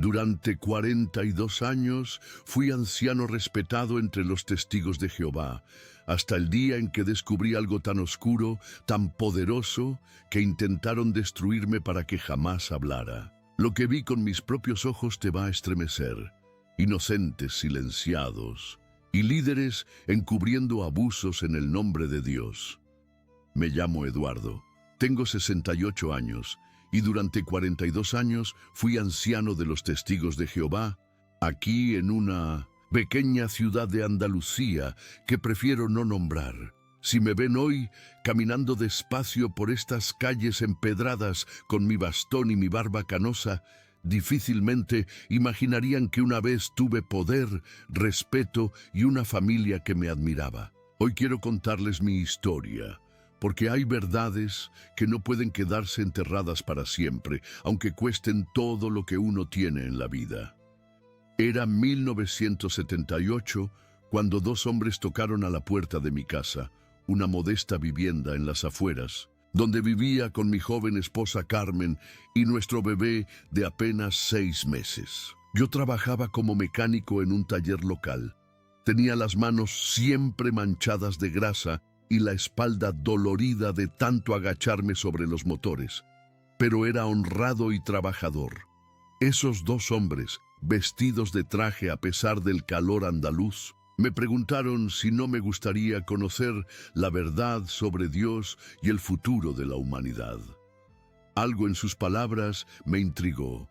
Durante 42 años fui anciano respetado entre los testigos de Jehová, hasta el día en que descubrí algo tan oscuro, tan poderoso, que intentaron destruirme para que jamás hablara. Lo que vi con mis propios ojos te va a estremecer. Inocentes silenciados y líderes encubriendo abusos en el nombre de Dios. Me llamo Eduardo, tengo 68 años y durante 42 años fui anciano de los testigos de Jehová, aquí en una pequeña ciudad de Andalucía que prefiero no nombrar. Si me ven hoy caminando despacio por estas calles empedradas con mi bastón y mi barba canosa, difícilmente imaginarían que una vez tuve poder, respeto y una familia que me admiraba. Hoy quiero contarles mi historia, porque hay verdades que no pueden quedarse enterradas para siempre, aunque cuesten todo lo que uno tiene en la vida. Era 1978 cuando dos hombres tocaron a la puerta de mi casa, una modesta vivienda en las afueras, donde vivía con mi joven esposa Carmen y nuestro bebé de apenas 6 meses. Yo trabajaba como mecánico en un taller local. Tenía las manos siempre manchadas de grasa y la espalda dolorida de tanto agacharme sobre los motores. Pero era honrado y trabajador. Esos dos hombres, vestidos de traje a pesar del calor andaluz, me preguntaron si no me gustaría conocer la verdad sobre Dios y el futuro de la humanidad. Algo en sus palabras me intrigó.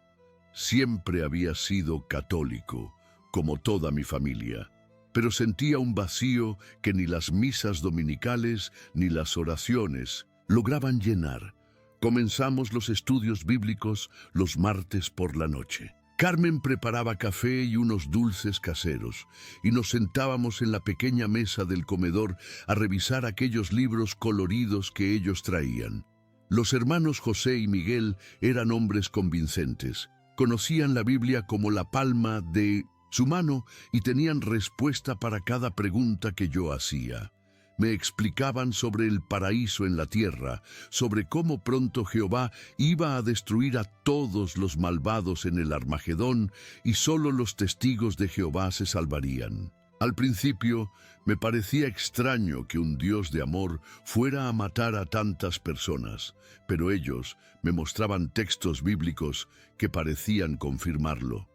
Siempre había sido católico, como toda mi familia, pero sentía un vacío que ni las misas dominicales ni las oraciones lograban llenar. Comenzamos los estudios bíblicos los martes por la noche. Carmen preparaba café y unos dulces caseros, y nos sentábamos en la pequeña mesa del comedor a revisar aquellos libros coloridos que ellos traían. Los hermanos José y Miguel eran hombres convincentes. Conocían la Biblia como la palma de su mano y tenían respuesta para cada pregunta que yo hacía. Me explicaban sobre el paraíso en la tierra, sobre cómo pronto Jehová iba a destruir a todos los malvados en el Armagedón y solo los testigos de Jehová se salvarían. Al principio me parecía extraño que un Dios de amor fuera a matar a tantas personas, pero ellos me mostraban textos bíblicos que parecían confirmarlo.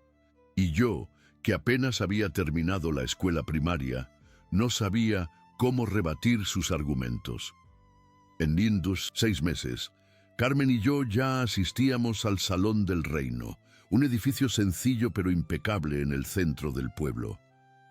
Y yo, que apenas había terminado la escuela primaria, no sabía cómo rebatir sus argumentos. En lindos 6 meses, Carmen y yo ya asistíamos al Salón del Reino, un edificio sencillo pero impecable en el centro del pueblo.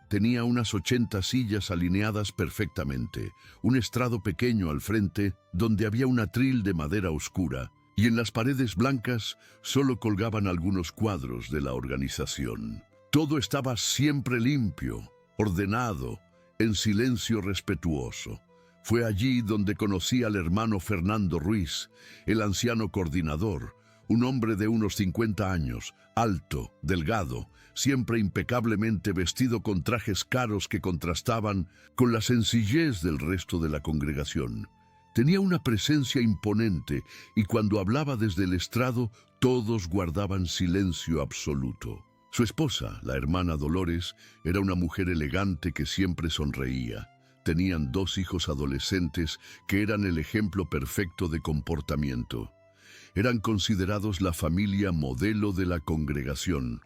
Tenía unas 80 sillas alineadas perfectamente, un estrado pequeño al frente donde había un atril de madera oscura, y en las paredes blancas solo colgaban algunos cuadros de la organización. Todo estaba siempre limpio, ordenado, en silencio respetuoso. Fue allí donde conocí al hermano Fernando Ruiz, el anciano coordinador, un hombre de unos 50 años, alto, delgado, siempre impecablemente vestido con trajes caros que contrastaban con la sencillez del resto de la congregación. Tenía una presencia imponente y cuando hablaba desde el estrado, todos guardaban silencio absoluto. Su esposa, la hermana Dolores, era una mujer elegante que siempre sonreía. Tenían 2 hijos adolescentes que eran el ejemplo perfecto de comportamiento. Eran considerados la familia modelo de la congregación.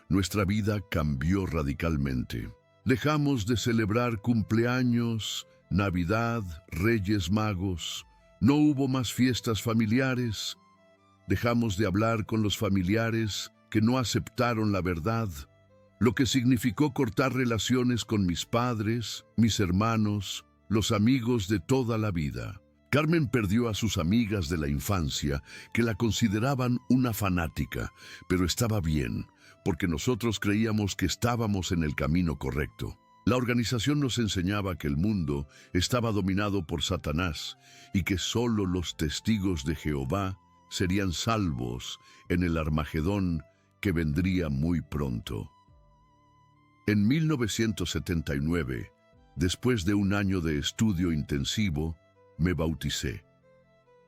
Nuestra vida cambió radicalmente. Dejamos de celebrar cumpleaños, Navidad, Reyes Magos. No hubo más fiestas familiares. Dejamos de hablar con los familiares que no aceptaron la verdad, lo que significó cortar relaciones con mis padres, mis hermanos, los amigos de toda la vida. Carmen perdió a sus amigas de la infancia, que la consideraban una fanática, pero estaba bien, porque nosotros creíamos que estábamos en el camino correcto. La organización nos enseñaba que el mundo estaba dominado por Satanás y que solo los testigos de Jehová serían salvos en el Armagedón que vendría muy pronto. En 1979, después de un año de estudio intensivo, me bauticé.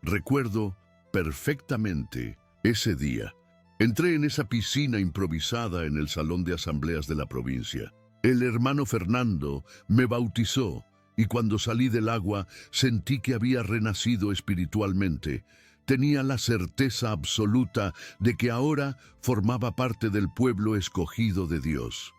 Recuerdo perfectamente ese día. Entré en esa piscina improvisada en el salón de asambleas de la provincia. El hermano Fernando me bautizó y cuando salí del agua sentí que había renacido espiritualmente. Tenía la certeza absoluta de que ahora formaba parte del pueblo escogido de Dios.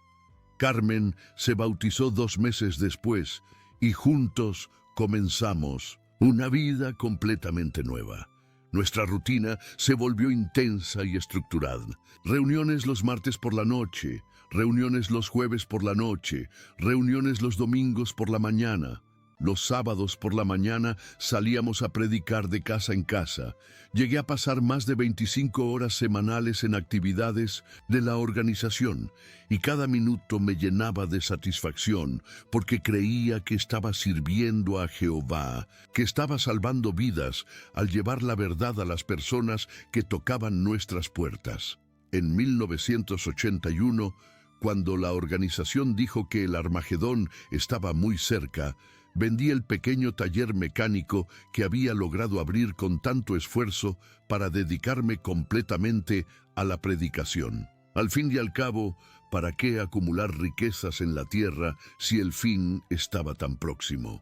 Carmen se bautizó 2 meses después y juntos comenzamos una vida completamente nueva. Nuestra rutina se volvió intensa y estructurada. Reuniones los martes por la noche, reuniones los jueves por la noche, reuniones los domingos por la mañana. Los sábados por la mañana salíamos a predicar de casa en casa. Llegué a pasar más de 25 horas semanales en actividades de la organización y cada minuto me llenaba de satisfacción porque creía que estaba sirviendo a Jehová, que estaba salvando vidas al llevar la verdad a las personas que tocaban nuestras puertas. En 1981, cuando la organización dijo que el Armagedón estaba muy cerca, vendí el pequeño taller mecánico que había logrado abrir con tanto esfuerzo para dedicarme completamente a la predicación. Al fin y al cabo, ¿para qué acumular riquezas en la tierra si el fin estaba tan próximo?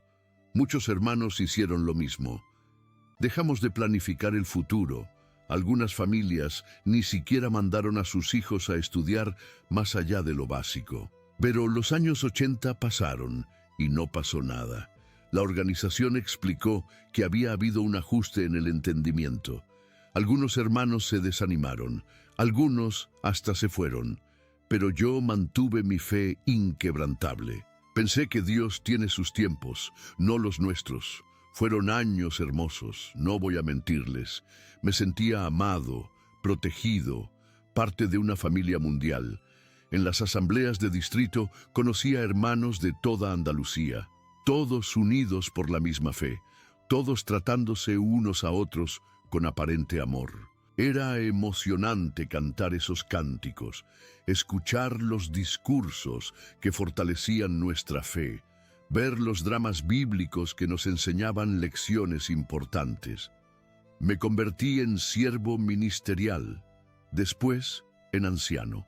Muchos hermanos hicieron lo mismo. Dejamos de planificar el futuro. Algunas familias ni siquiera mandaron a sus hijos a estudiar más allá de lo básico. Pero los años 80 pasaron y no pasó nada. La organización explicó que había habido un ajuste en el entendimiento. Algunos hermanos se desanimaron, algunos hasta se fueron, pero yo mantuve mi fe inquebrantable. Pensé que Dios tiene sus tiempos, no los nuestros. Fueron años hermosos, no voy a mentirles. Me sentía amado, protegido, parte de una familia mundial. En las asambleas de distrito conocí a hermanos de toda Andalucía, todos unidos por la misma fe, todos tratándose unos a otros con aparente amor. Era emocionante cantar esos cánticos, escuchar los discursos que fortalecían nuestra fe, ver los dramas bíblicos que nos enseñaban lecciones importantes. Me convertí en siervo ministerial, después en anciano.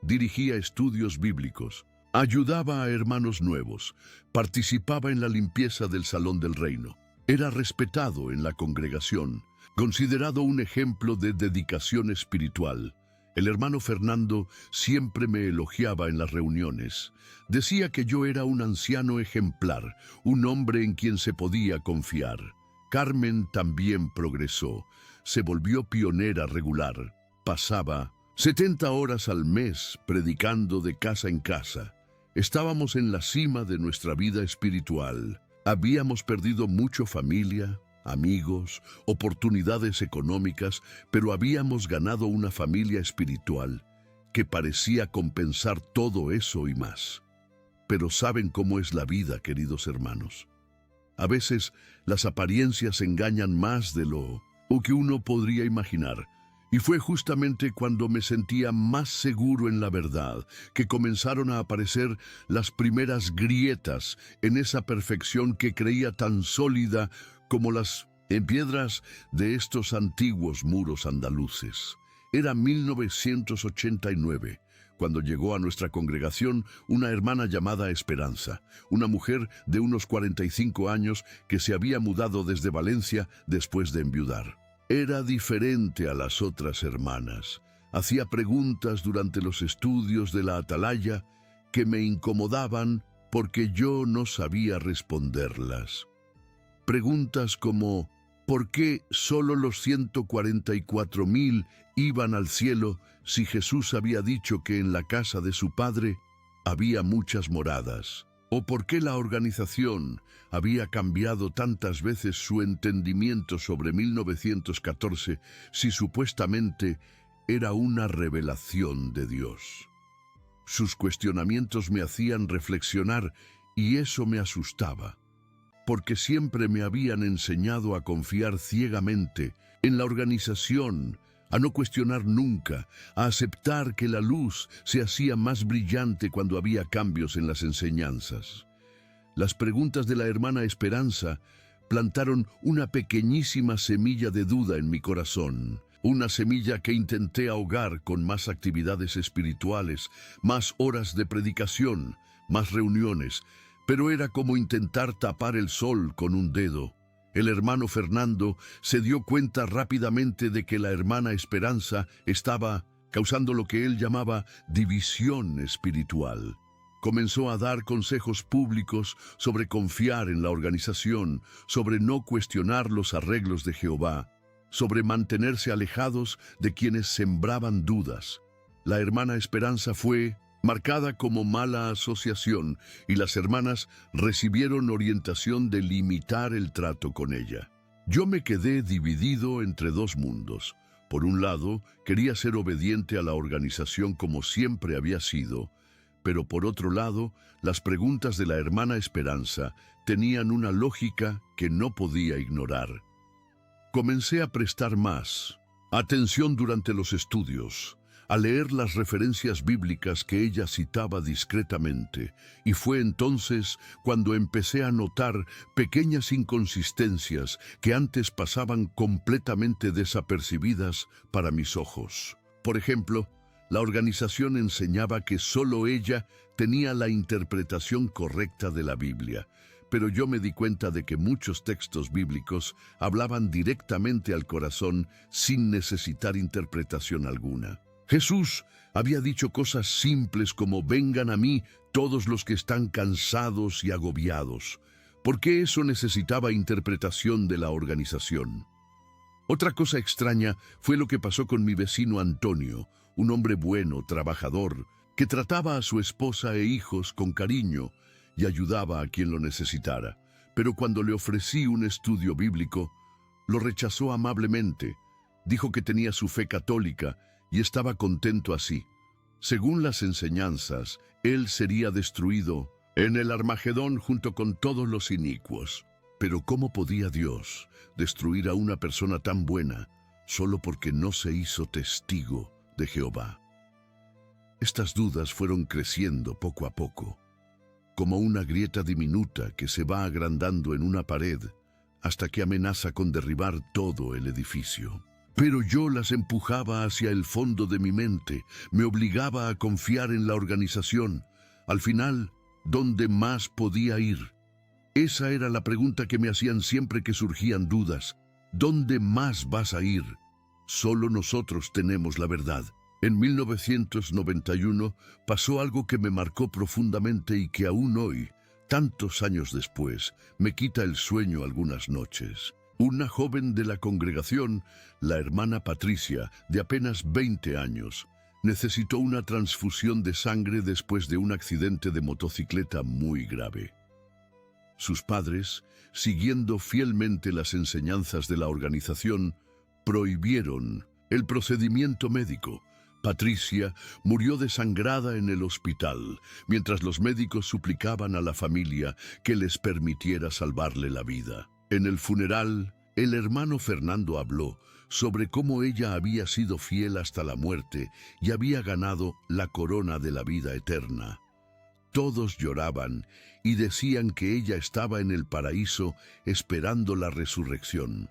Dirigía estudios bíblicos, ayudaba a hermanos nuevos, participaba en la limpieza del Salón del Reino. Era respetado en la congregación, considerado un ejemplo de dedicación espiritual. El hermano Fernando siempre me elogiaba en las reuniones. Decía que yo era un anciano ejemplar, un hombre en quien se podía confiar. Carmen también progresó, se volvió pionera regular. Pasaba 70 horas al mes predicando de casa en casa. Estábamos en la cima de nuestra vida espiritual. Habíamos perdido mucho familia, amigos, oportunidades económicas, pero habíamos ganado una familia espiritual que parecía compensar todo eso y más. Pero ¿saben cómo es la vida, queridos hermanos? A veces las apariencias engañan más de lo que uno podría imaginar. Y fue justamente cuando me sentía más seguro en la verdad que comenzaron a aparecer las primeras grietas en esa perfección que creía tan sólida como las piedras de estos antiguos muros andaluces. Era 1989, cuando llegó a nuestra congregación una hermana llamada Esperanza, una mujer de unos 45 años que se había mudado desde Valencia después de enviudar. Era diferente a las otras hermanas. Hacía preguntas durante los estudios de la atalaya que me incomodaban porque yo no sabía responderlas. Preguntas como, ¿por qué solo los 144,000 iban al cielo si Jesús había dicho que en la casa de su Padre había muchas moradas? ¿O por qué la organización había cambiado tantas veces su entendimiento sobre 1914 si supuestamente era una revelación de Dios? Sus cuestionamientos me hacían reflexionar y eso me asustaba, porque siempre me habían enseñado a confiar ciegamente en la organización, a no cuestionar nunca, a aceptar que la luz se hacía más brillante cuando había cambios en las enseñanzas. Las preguntas de la hermana Esperanza plantaron una pequeñísima semilla de duda en mi corazón. una semilla que intenté ahogar con más actividades espirituales, más horas de predicación, más reuniones, pero era como intentar tapar el sol con un dedo. El hermano Fernando se dio cuenta rápidamente de que la hermana Esperanza estaba causando lo que él llamaba división espiritual. Comenzó a dar consejos públicos sobre confiar en la organización, sobre no cuestionar los arreglos de Jehová, sobre mantenerse alejados de quienes sembraban dudas. La hermana Esperanza fue marcada como mala asociación y las hermanas recibieron orientación de limitar el trato con ella. Yo me quedé dividido entre dos mundos. Por un lado, quería ser obediente a la organización como siempre había sido, pero por otro lado, las preguntas de la hermana Esperanza tenían una lógica que no podía ignorar. Comencé a prestar más atención durante los estudios, a leer las referencias bíblicas que ella citaba discretamente, y fue entonces cuando empecé a notar pequeñas inconsistencias que antes pasaban completamente desapercibidas para mis ojos. Por ejemplo, la organización enseñaba que solo ella tenía la interpretación correcta de la Biblia, pero yo me di cuenta de que muchos textos bíblicos hablaban directamente al corazón sin necesitar interpretación alguna. Jesús había dicho cosas simples como «Vengan a mí todos los que están cansados y agobiados». ¿Por qué eso necesitaba interpretación de la organización? Otra cosa extraña fue lo que pasó con mi vecino Antonio, un hombre bueno, trabajador, que trataba a su esposa e hijos con cariño y ayudaba a quien lo necesitara. Pero cuando le ofrecí un estudio bíblico, lo rechazó amablemente. Dijo que tenía su fe católica y estaba contento así. Según las enseñanzas, él sería destruido en el Armagedón junto con todos los inicuos. Pero ¿cómo podía Dios destruir a una persona tan buena solo porque no se hizo testigo de Jehová? Estas dudas fueron creciendo poco a poco, como una grieta diminuta que se va agrandando en una pared hasta que amenaza con derribar todo el edificio. Pero yo las empujaba hacia el fondo de mi mente, me obligaba a confiar en la organización. Al final, ¿dónde más podía ir? Esa era la pregunta que me hacían siempre que surgían dudas. ¿Dónde más vas a ir? Solo nosotros tenemos la verdad. En 1991 pasó algo que me marcó profundamente y que aún hoy, tantos años después, me quita el sueño algunas noches. Una joven de la congregación, la hermana Patricia, de apenas 20 años, necesitó una transfusión de sangre después de un accidente de motocicleta muy grave. Sus padres, siguiendo fielmente las enseñanzas de la organización, prohibieron el procedimiento médico. Patricia murió desangrada en el hospital, mientras los médicos suplicaban a la familia que les permitiera salvarle la vida. En el funeral, el hermano Fernando habló sobre cómo ella había sido fiel hasta la muerte y había ganado la corona de la vida eterna. Todos lloraban y decían que ella estaba en el paraíso esperando la resurrección.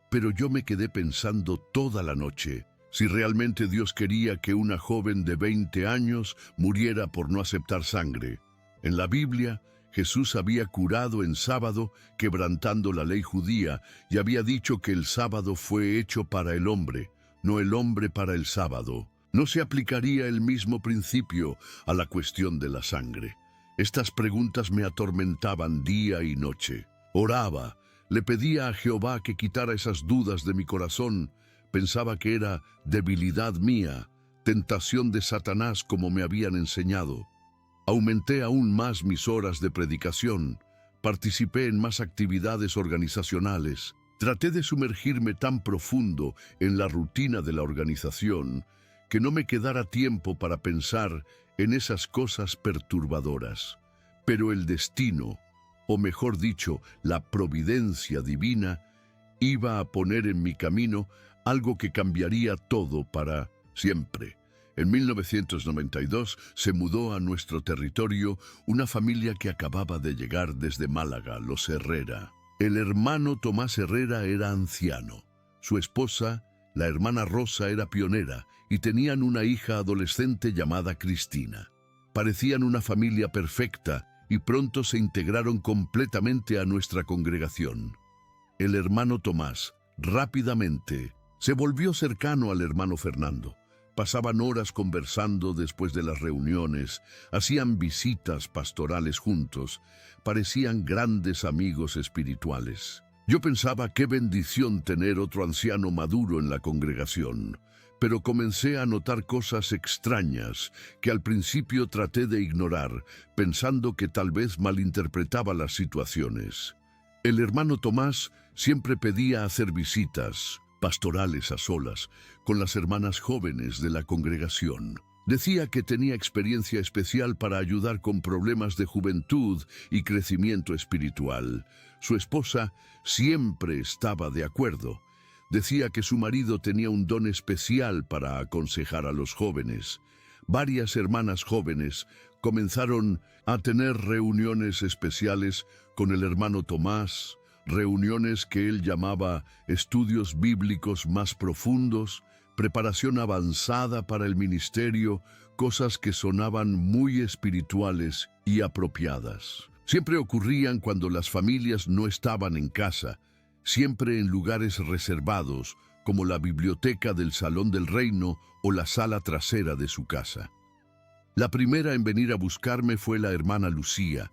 Pero yo me quedé pensando toda la noche si realmente Dios quería que una joven de 20 años muriera por no aceptar sangre. En la Biblia, Jesús había curado en sábado, quebrantando la ley judía, y había dicho que el sábado fue hecho para el hombre, no el hombre para el sábado. ¿No se aplicaría el mismo principio a la cuestión de la sangre? Estas preguntas me atormentaban día y noche. Oraba, le pedía a Jehová que quitara esas dudas de mi corazón. Pensaba que era debilidad mía, tentación de Satanás como me habían enseñado. Aumenté aún más mis horas de predicación, participé en más actividades organizacionales, traté de sumergirme tan profundo en la rutina de la organización que no me quedara tiempo para pensar en esas cosas perturbadoras. Pero el destino, o mejor dicho, la providencia divina, iba a poner en mi camino algo que cambiaría todo para siempre. En 1992 se mudó a nuestro territorio una familia que acababa de llegar desde Málaga, los Herrera. El hermano Tomás Herrera era anciano. Su esposa, La hermana Rosa era pionera y tenían una hija adolescente llamada Cristina. Parecían una familia perfecta y pronto se integraron completamente a nuestra congregación. El hermano Tomás rápidamente se volvió cercano al hermano Fernando. Pasaban horas conversando después de las reuniones, hacían visitas pastorales juntos, parecían grandes amigos espirituales. Yo pensaba qué bendición tener otro anciano maduro en la congregación, pero comencé a notar cosas extrañas que al principio traté de ignorar, pensando que tal vez malinterpretaba las situaciones. El hermano Tomás siempre pedía hacer visitas pastorales a solas con las hermanas jóvenes de la congregación. Decía que tenía experiencia especial para ayudar con problemas de juventud y crecimiento espiritual. Su esposa siempre estaba de acuerdo. Decía que su marido tenía un don especial para aconsejar a los jóvenes. Varias hermanas jóvenes comenzaron a tener reuniones especiales con el hermano Tomás, reuniones que él llamaba estudios bíblicos más profundos, preparación avanzada para el ministerio, cosas que sonaban muy espirituales y apropiadas. Siempre ocurrían cuando las familias no estaban en casa, siempre en lugares reservados, como la biblioteca del Salón del Reino o la sala trasera de su casa. La primera en venir a buscarme fue la hermana Lucía,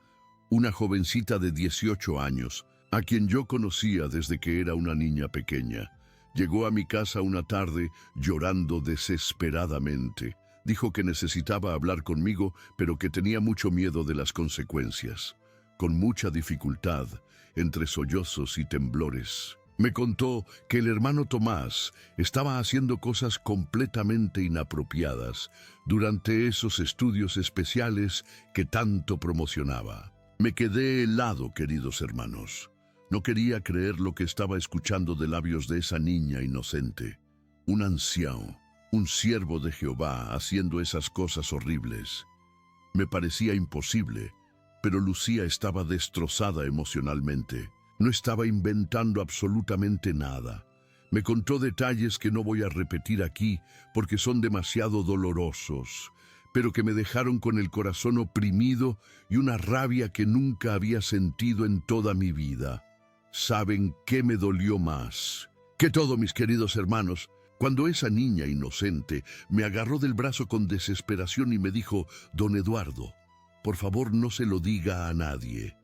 una jovencita de 18 años, a quien yo conocía desde que era una niña pequeña. Llegó a mi casa una tarde llorando desesperadamente. Dijo que necesitaba hablar conmigo, pero que tenía mucho miedo de las consecuencias. Con mucha dificultad, entre sollozos y temblores, me contó que el hermano Tomás estaba haciendo cosas completamente inapropiadas durante esos estudios especiales que tanto promocionaba. Me quedé helado, queridos hermanos. No quería creer lo que estaba escuchando de labios de esa niña inocente. Un anciano, un siervo de Jehová haciendo esas cosas horribles. Me parecía imposible, pero Lucía estaba destrozada emocionalmente. No estaba inventando absolutamente nada. Me contó detalles que no voy a repetir aquí porque son demasiado dolorosos, pero que me dejaron con el corazón oprimido y una rabia que nunca había sentido en toda mi vida. ¿Saben qué me dolió más que todo, mis queridos hermanos? Cuando esa niña inocente me agarró del brazo con desesperación y me dijo: «Don Eduardo, por favor no se lo diga a nadie».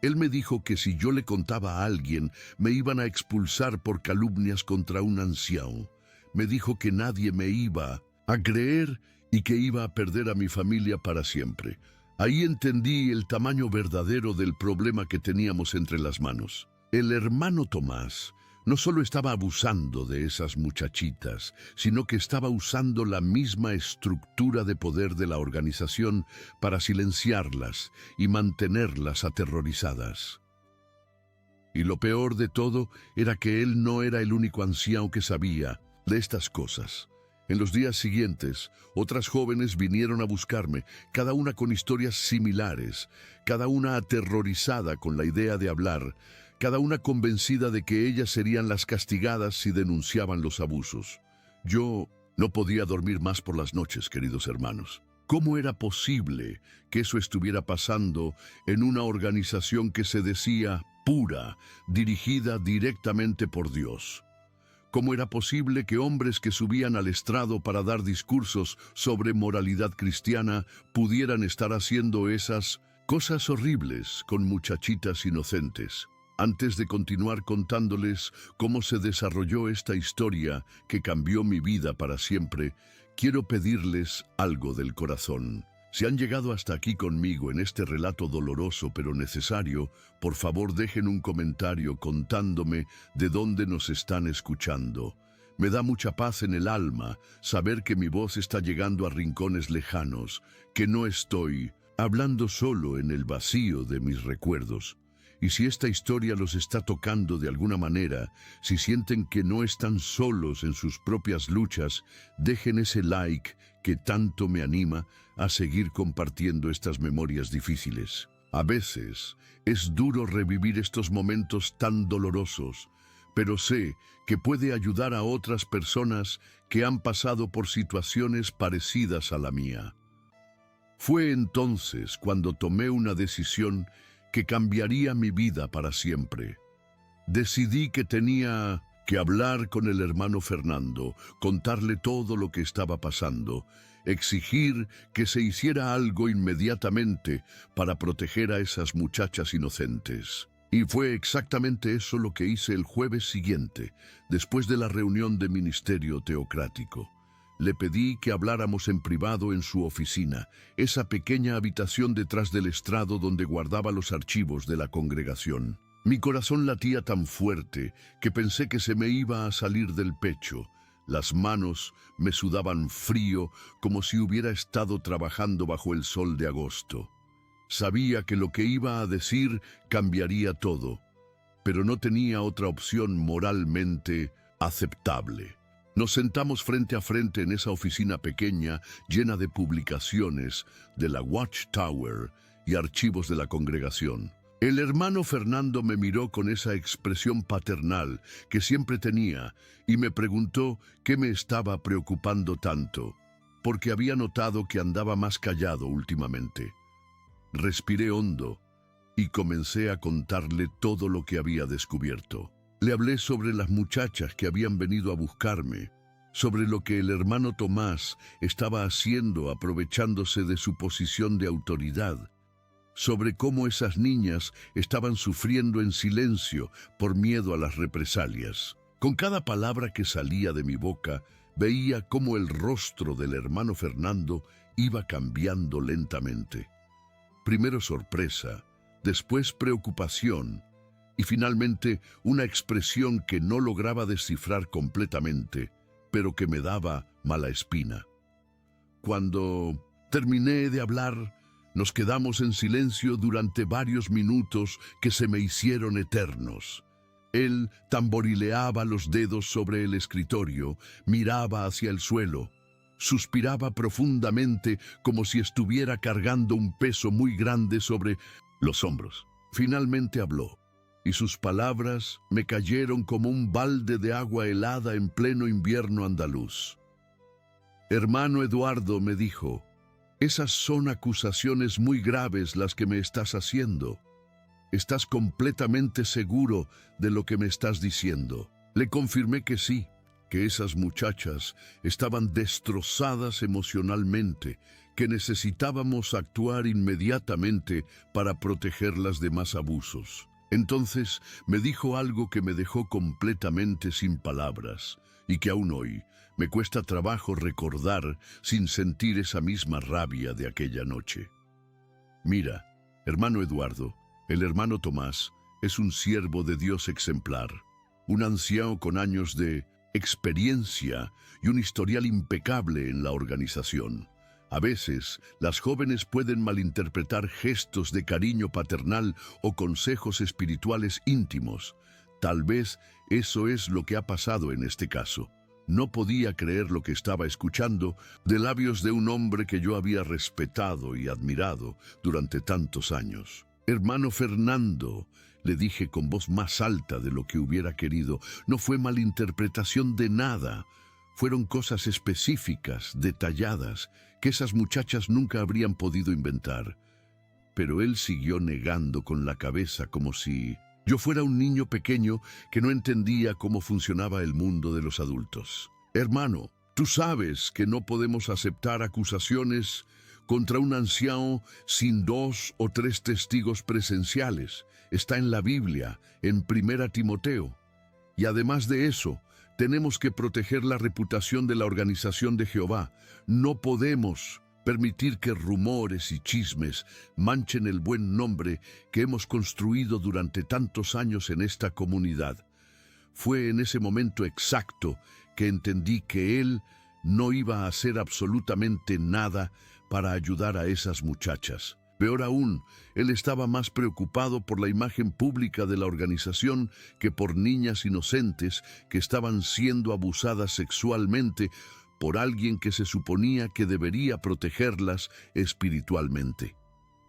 Él me dijo que si yo le contaba a alguien, me iban a expulsar por calumnias contra un anciano. Me dijo que nadie me iba a creer y que iba a perder a mi familia para siempre. Ahí entendí el tamaño verdadero del problema que teníamos entre las manos. El hermano Tomás no solo estaba abusando de esas muchachitas, sino que estaba usando la misma estructura de poder de la organización para silenciarlas y mantenerlas aterrorizadas. Y lo peor de todo era que él no era el único anciano que sabía de estas cosas. En los días siguientes, otras jóvenes vinieron a buscarme, cada una con historias similares, cada una aterrorizada con la idea de hablar, cada una convencida de que ellas serían las castigadas si denunciaban los abusos. Yo no podía dormir más por las noches, queridos hermanos. ¿Cómo era posible que eso estuviera pasando en una organización que se decía pura, dirigida directamente por Dios? ¿Cómo era posible que hombres que subían al estrado para dar discursos sobre moralidad cristiana pudieran estar haciendo esas cosas horribles con muchachitas inocentes? Antes de continuar contándoles cómo se desarrolló esta historia que cambió mi vida para siempre, quiero pedirles algo del corazón. Si han llegado hasta aquí conmigo en este relato doloroso pero necesario, por favor dejen un comentario contándome de dónde nos están escuchando. Me da mucha paz en el alma saber que mi voz está llegando a rincones lejanos, que no estoy hablando solo en el vacío de mis recuerdos. Y si esta historia los está tocando de alguna manera, si sienten que no están solos en sus propias luchas, dejen ese like que tanto me anima a seguir compartiendo estas memorias difíciles. A veces es duro revivir estos momentos tan dolorosos, pero sé que puede ayudar a otras personas que han pasado por situaciones parecidas a la mía. Fue entonces cuando tomé una decisión que cambiaría mi vida para siempre. Decidí que tenía que hablar con el hermano Fernando, contarle todo lo que estaba pasando, exigir que se hiciera algo inmediatamente para proteger a esas muchachas inocentes. Y fue exactamente eso lo que hice el jueves siguiente, después de la reunión de ministerio teocrático. Le pedí que habláramos en privado en su oficina, esa pequeña habitación detrás del estrado donde guardaba los archivos de la congregación. Mi corazón latía tan fuerte que pensé que se me iba a salir del pecho. Las manos me sudaban frío como si hubiera estado trabajando bajo el sol de agosto. Sabía que lo que iba a decir cambiaría todo, pero no tenía otra opción moralmente aceptable. Nos sentamos frente a frente en esa oficina pequeña llena de publicaciones de la Watchtower y archivos de la congregación. El hermano Fernando me miró con esa expresión paternal que siempre tenía y me preguntó qué me estaba preocupando tanto, porque había notado que andaba más callado últimamente. Respiré hondo y comencé a contarle todo lo que había descubierto. Le hablé sobre las muchachas que habían venido a buscarme, sobre lo que el hermano Tomás estaba haciendo aprovechándose de su posición de autoridad, sobre cómo esas niñas estaban sufriendo en silencio por miedo a las represalias. Con cada palabra que salía de mi boca, veía cómo el rostro del hermano Fernando iba cambiando lentamente. Primero sorpresa, después preocupación y finalmente una expresión que no lograba descifrar completamente, pero que me daba mala espina. Cuando terminé de hablar, nos quedamos en silencio durante varios minutos que se me hicieron eternos. Él tamborileaba los dedos sobre el escritorio, miraba hacia el suelo, suspiraba profundamente como si estuviera cargando un peso muy grande sobre los hombros. Finalmente habló, y sus palabras me cayeron como un balde de agua helada en pleno invierno andaluz. Hermano Eduardo, me dijo, esas son acusaciones muy graves las que me estás haciendo. ¿Estás completamente seguro de lo que me estás diciendo? Le confirmé que sí, que esas muchachas estaban destrozadas emocionalmente, que necesitábamos actuar inmediatamente para protegerlas de más abusos. Entonces me dijo algo que me dejó completamente sin palabras y que aún hoy me cuesta trabajo recordar sin sentir esa misma rabia de aquella noche. Mira, hermano Eduardo, el hermano Tomás es un siervo de Dios exemplar, un anciano con años de experiencia y un historial impecable en la organización. A veces, las jóvenes pueden malinterpretar gestos de cariño paternal o consejos espirituales íntimos. Tal vez eso es lo que ha pasado en este caso. No podía creer lo que estaba escuchando de labios de un hombre que yo había respetado y admirado durante tantos años. Hermano Fernando, le dije con voz más alta de lo que hubiera querido, no fue malinterpretación de nada. Fueron cosas específicas, detalladas, que esas muchachas nunca habrían podido inventar. Pero él siguió negando con la cabeza como si yo fuera un niño pequeño que no entendía cómo funcionaba el mundo de los adultos. Hermano, tú sabes que no podemos aceptar acusaciones contra un anciano sin 2 o 3 testigos presenciales. Está en la Biblia, en 1 Timoteo. Y además de eso, tenemos que proteger la reputación de la organización de Jehová. No podemos permitir que rumores y chismes manchen el buen nombre que hemos construido durante tantos años en esta comunidad. Fue en ese momento exacto que entendí que él no iba a hacer absolutamente nada para ayudar a esas muchachas. Peor aún, él estaba más preocupado por la imagen pública de la organización que por niñas inocentes que estaban siendo abusadas sexualmente por alguien que se suponía que debería protegerlas espiritualmente.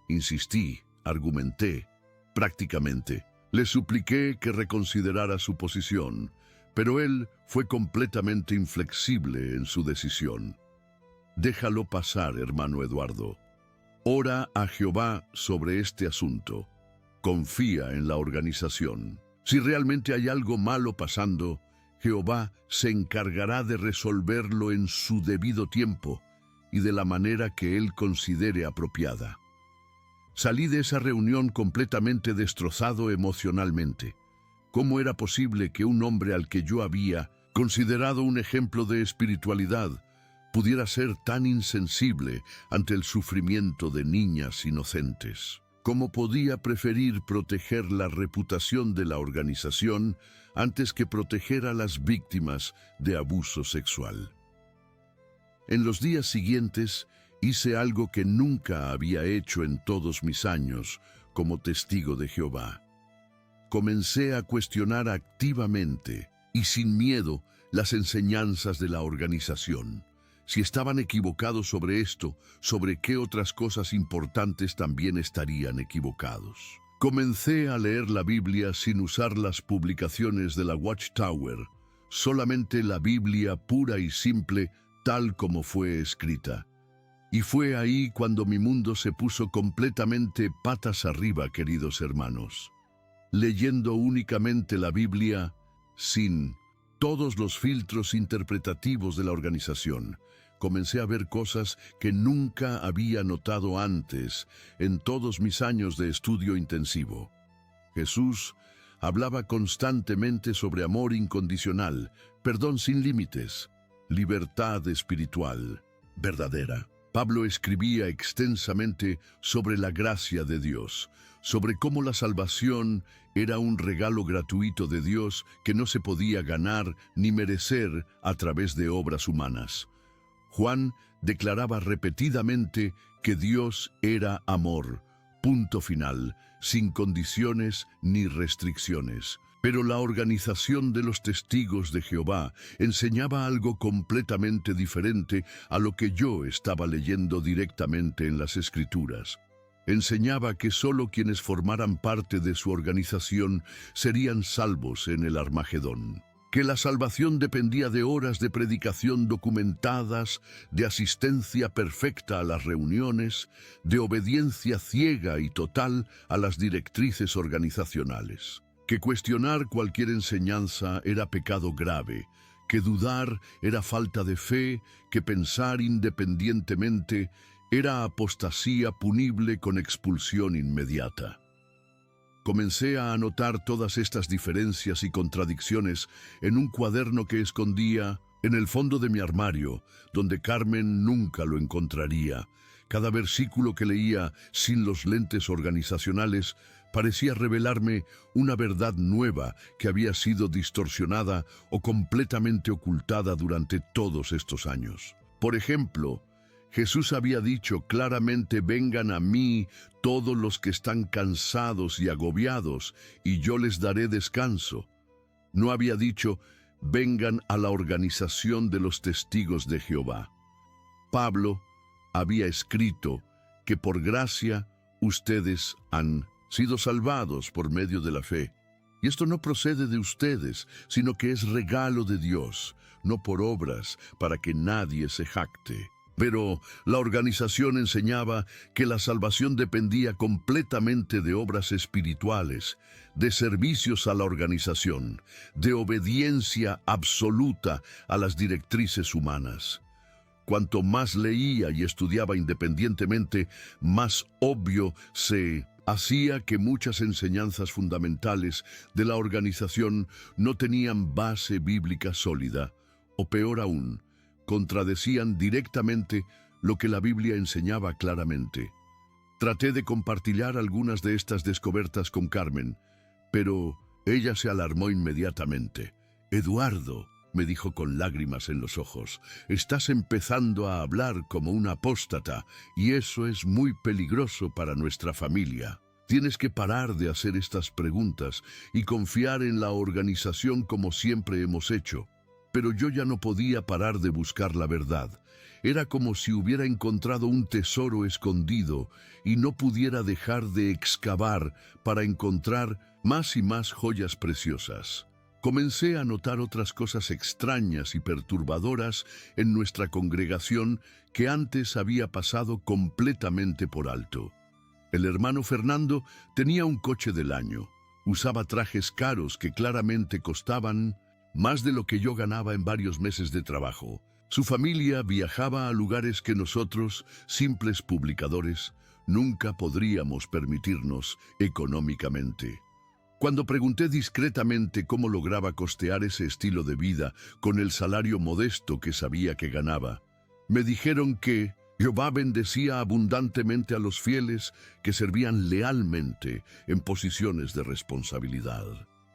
Insistí, argumenté, prácticamente. Le supliqué que reconsiderara su posición, pero él fue completamente inflexible en su decisión. Déjalo pasar, hermano Eduardo. Ora a Jehová sobre este asunto. Confía en la organización. Si realmente hay algo malo pasando, Jehová se encargará de resolverlo en su debido tiempo y de la manera que él considere apropiada. Salí de esa reunión completamente destrozado emocionalmente. ¿Cómo era posible que un hombre al que yo había considerado un ejemplo de espiritualidad pudiera ser tan insensible ante el sufrimiento de niñas inocentes? ¿Cómo podía preferir proteger la reputación de la organización antes que proteger a las víctimas de abuso sexual? En los días siguientes hice algo que nunca había hecho en todos mis años como testigo de Jehová. Comencé a cuestionar activamente y sin miedo las enseñanzas de la organización. Si estaban equivocados sobre esto, ¿sobre qué otras cosas importantes también estarían equivocados? Comencé a leer la Biblia sin usar las publicaciones de la Watchtower, solamente la Biblia pura y simple, tal como fue escrita. Y fue ahí cuando mi mundo se puso completamente patas arriba, queridos hermanos. Leyendo únicamente la Biblia, sin todos los filtros interpretativos de la organización, comencé a ver cosas que nunca había notado antes en todos mis años de estudio intensivo. Jesús hablaba constantemente sobre amor incondicional, perdón sin límites, libertad espiritual, verdadera. Pablo escribía extensamente sobre la gracia de Dios, sobre cómo la salvación era un regalo gratuito de Dios que no se podía ganar ni merecer a través de obras humanas. Juan declaraba repetidamente que Dios era amor, punto final, sin condiciones ni restricciones. Pero la organización de los testigos de Jehová enseñaba algo completamente diferente a lo que yo estaba leyendo directamente en las Escrituras. Enseñaba que solo quienes formaran parte de su organización serían salvos en el Armagedón, que la salvación dependía de horas de predicación documentadas, de asistencia perfecta a las reuniones, de obediencia ciega y total a las directrices organizacionales, que cuestionar cualquier enseñanza era pecado grave, que dudar era falta de fe, que pensar independientemente era apostasía punible con expulsión inmediata. Comencé a anotar todas estas diferencias y contradicciones en un cuaderno que escondía en el fondo de mi armario, donde Carmen nunca lo encontraría. Cada versículo que leía sin los lentes organizacionales parecía revelarme una verdad nueva que había sido distorsionada o completamente ocultada durante todos estos años. Por ejemplo, Jesús había dicho claramente: vengan a mí todos los que están cansados y agobiados, y yo les daré descanso. No había dicho: vengan a la organización de los testigos de Jehová. Pablo había escrito que por gracia ustedes han sido salvados por medio de la fe. Y esto no procede de ustedes, sino que es regalo de Dios, no por obras, para que nadie se jacte. Pero la organización enseñaba que la salvación dependía completamente de obras espirituales, de servicios a la organización, de obediencia absoluta a las directrices humanas. Cuanto más leía y estudiaba independientemente, más obvio se hacía que muchas enseñanzas fundamentales de la organización no tenían base bíblica sólida, o peor aún, contradecían directamente lo que la Biblia enseñaba claramente. Traté de compartir algunas de estas descubiertas con Carmen, pero ella se alarmó inmediatamente. «Eduardo», me dijo con lágrimas en los ojos, «estás empezando a hablar como un apóstata, y eso es muy peligroso para nuestra familia. Tienes que parar de hacer estas preguntas y confiar en la organización como siempre hemos hecho». Pero yo ya no podía parar de buscar la verdad. Era como si hubiera encontrado un tesoro escondido y no pudiera dejar de excavar para encontrar más y más joyas preciosas. Comencé a notar otras cosas extrañas y perturbadoras en nuestra congregación que antes había pasado completamente por alto. El hermano Fernando tenía un coche del año. Usaba trajes caros que claramente costaban más de lo que yo ganaba en varios meses de trabajo. Su familia viajaba a lugares que nosotros, simples publicadores, nunca podríamos permitirnos económicamente. Cuando pregunté discretamente cómo lograba costear ese estilo de vida con el salario modesto que sabía que ganaba, me dijeron que Jehová bendecía abundantemente a los fieles que servían lealmente en posiciones de responsabilidad.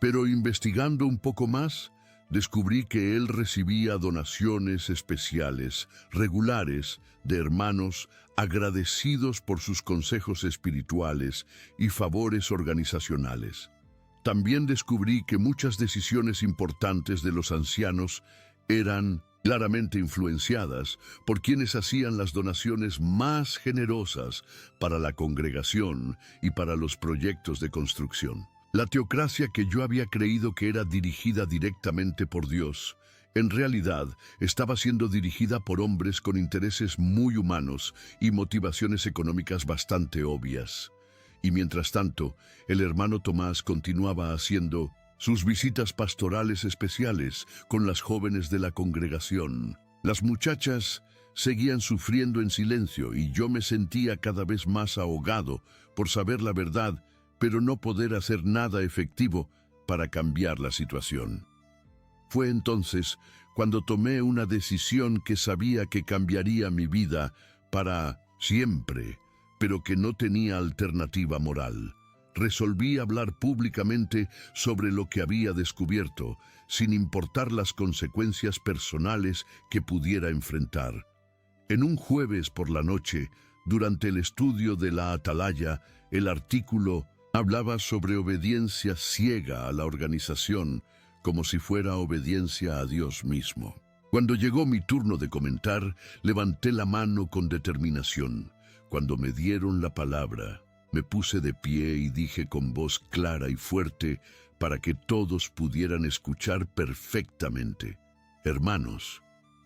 Pero investigando un poco más, descubrí que él recibía donaciones especiales, regulares, de hermanos agradecidos por sus consejos espirituales y favores organizacionales. También descubrí que muchas decisiones importantes de los ancianos eran claramente influenciadas por quienes hacían las donaciones más generosas para la congregación y para los proyectos de construcción. La teocracia que yo había creído que era dirigida directamente por Dios, en realidad estaba siendo dirigida por hombres con intereses muy humanos y motivaciones económicas bastante obvias. Y mientras tanto, el hermano Tomás continuaba haciendo sus visitas pastorales especiales con las jóvenes de la congregación. Las muchachas seguían sufriendo en silencio y yo me sentía cada vez más ahogado por saber la verdad, pero no poder hacer nada efectivo para cambiar la situación. Fue entonces cuando tomé una decisión que sabía que cambiaría mi vida para siempre, pero que no tenía alternativa moral. Resolví hablar públicamente sobre lo que había descubierto, sin importar las consecuencias personales que pudiera enfrentar. En un jueves por la noche, durante el estudio de la Atalaya, el artículo hablaba sobre obediencia ciega a la organización, como si fuera obediencia a Dios mismo. Cuando llegó mi turno de comentar, levanté la mano con determinación. Cuando me dieron la palabra, me puse de pie y dije con voz clara y fuerte para que todos pudieran escuchar perfectamente: hermanos,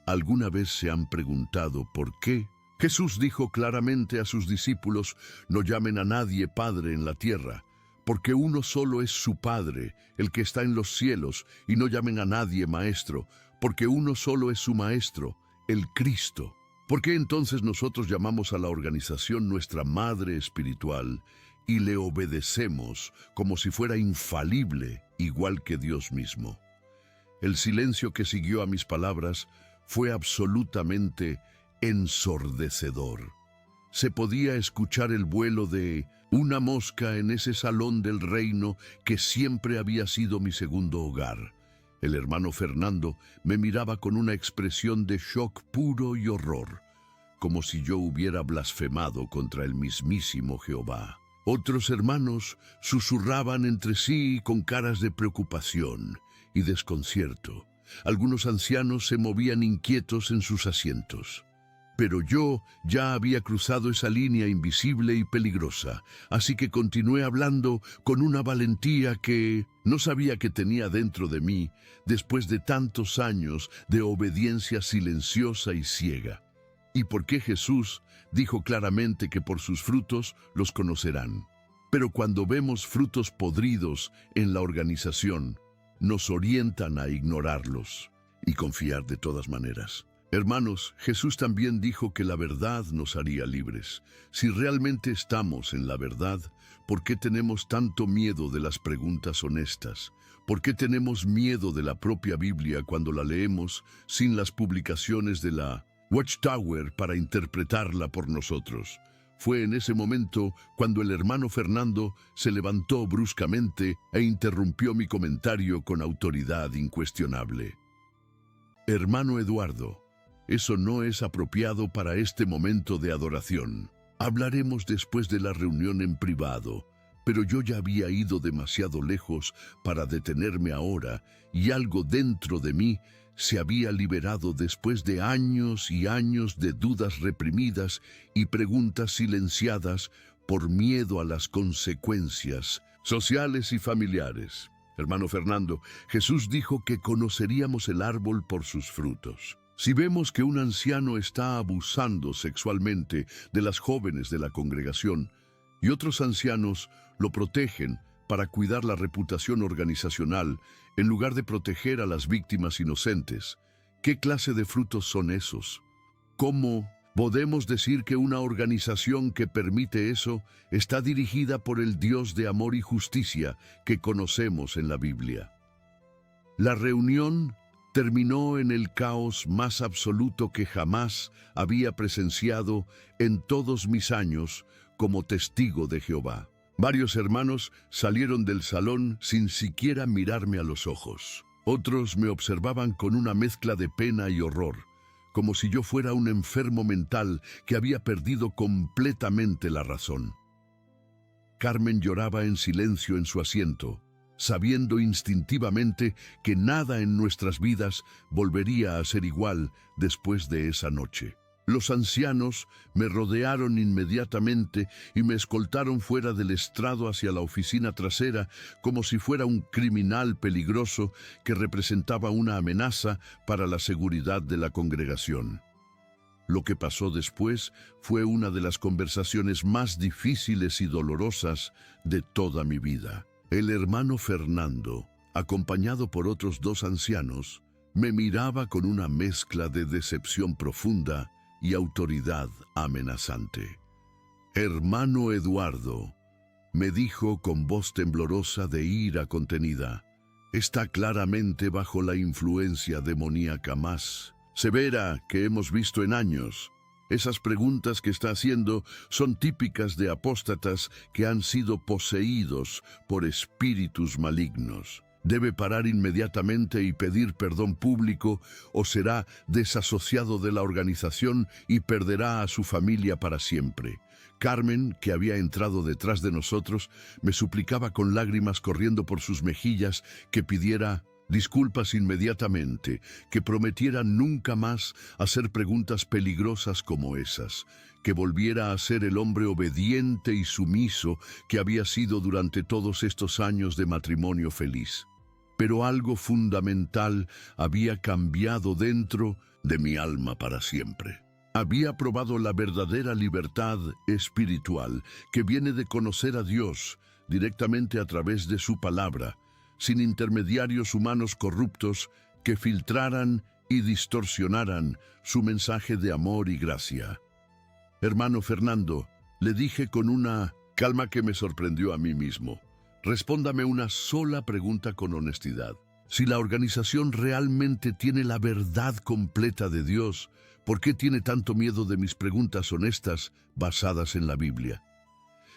¿alguna vez se han preguntado por qué? Jesús dijo claramente a sus discípulos: no llamen a nadie Padre en la tierra, porque uno solo es su Padre, el que está en los cielos, y no llamen a nadie Maestro, porque uno solo es su Maestro, el Cristo. ¿Por qué entonces nosotros llamamos a la organización nuestra madre espiritual y le obedecemos como si fuera infalible, igual que Dios mismo? El silencio que siguió a mis palabras fue absolutamente ensordecedor. Se podía escuchar el vuelo de una mosca en ese salón del reino que siempre había sido mi segundo hogar. El hermano Fernando me miraba con una expresión de shock puro y horror, como si yo hubiera blasfemado contra el mismísimo Jehová. Otros hermanos susurraban entre sí con caras de preocupación y desconcierto. Algunos ancianos se movían inquietos en sus asientos. Pero yo ya había cruzado esa línea invisible y peligrosa, así que continué hablando con una valentía que no sabía que tenía dentro de mí después de tantos años de obediencia silenciosa y ciega. Y porque Jesús dijo claramente que por sus frutos los conocerán. Pero cuando vemos frutos podridos en la organización, nos orientan a ignorarlos y confiar de todas maneras. Hermanos, Jesús también dijo que la verdad nos haría libres. Si realmente estamos en la verdad, ¿por qué tenemos tanto miedo de las preguntas honestas? ¿Por qué tenemos miedo de la propia Biblia cuando la leemos sin las publicaciones de la Watchtower para interpretarla por nosotros? Fue en ese momento cuando el hermano Fernando se levantó bruscamente e interrumpió mi comentario con autoridad incuestionable. Hermano Eduardo, eso no es apropiado para este momento de adoración. Hablaremos después de la reunión en privado, pero yo ya había ido demasiado lejos para detenerme ahora y algo dentro de mí se había liberado después de años y años de dudas reprimidas y preguntas silenciadas por miedo a las consecuencias sociales y familiares. Hermano Fernando, Jesús dijo que conoceríamos el árbol por sus frutos. Si vemos que un anciano está abusando sexualmente de las jóvenes de la congregación y otros ancianos lo protegen para cuidar la reputación organizacional en lugar de proteger a las víctimas inocentes, ¿qué clase de frutos son esos? ¿Cómo podemos decir que una organización que permite eso está dirigida por el Dios de amor y justicia que conocemos en la Biblia? La reunión terminó en el caos más absoluto que jamás había presenciado en todos mis años como testigo de Jehová. Varios hermanos salieron del salón sin siquiera mirarme a los ojos. Otros me observaban con una mezcla de pena y horror, como si yo fuera un enfermo mental que había perdido completamente la razón. Carmen lloraba en silencio en su asiento, sabiendo instintivamente que nada en nuestras vidas volvería a ser igual después de esa noche. Los ancianos me rodearon inmediatamente y me escoltaron fuera del estrado hacia la oficina trasera como si fuera un criminal peligroso que representaba una amenaza para la seguridad de la congregación. Lo que pasó después fue una de las conversaciones más difíciles y dolorosas de toda mi vida. El hermano Fernando, acompañado por otros dos ancianos, me miraba con una mezcla de decepción profunda y autoridad amenazante. «Hermano Eduardo», me dijo con voz temblorosa de ira contenida, «está claramente bajo la influencia demoníaca más severa que hemos visto en años. Esas preguntas que está haciendo son típicas de apóstatas que han sido poseídos por espíritus malignos. Debe parar inmediatamente y pedir perdón público o será desasociado de la organización y perderá a su familia para siempre». Carmen, que había entrado detrás de nosotros, me suplicaba con lágrimas corriendo por sus mejillas que pidiera disculpas inmediatamente, que prometiera nunca más hacer preguntas peligrosas como esas, que volviera a ser el hombre obediente y sumiso que había sido durante todos estos años de matrimonio feliz. Pero algo fundamental había cambiado dentro de mi alma para siempre. Había probado la verdadera libertad espiritual que viene de conocer a Dios directamente a través de su palabra, sin intermediarios humanos corruptos que filtraran y distorsionaran su mensaje de amor y gracia. «Hermano Fernando», le dije con una calma que me sorprendió a mí mismo, «respóndame una sola pregunta con honestidad. Si la organización realmente tiene la verdad completa de Dios, ¿por qué tiene tanto miedo de mis preguntas honestas basadas en la Biblia?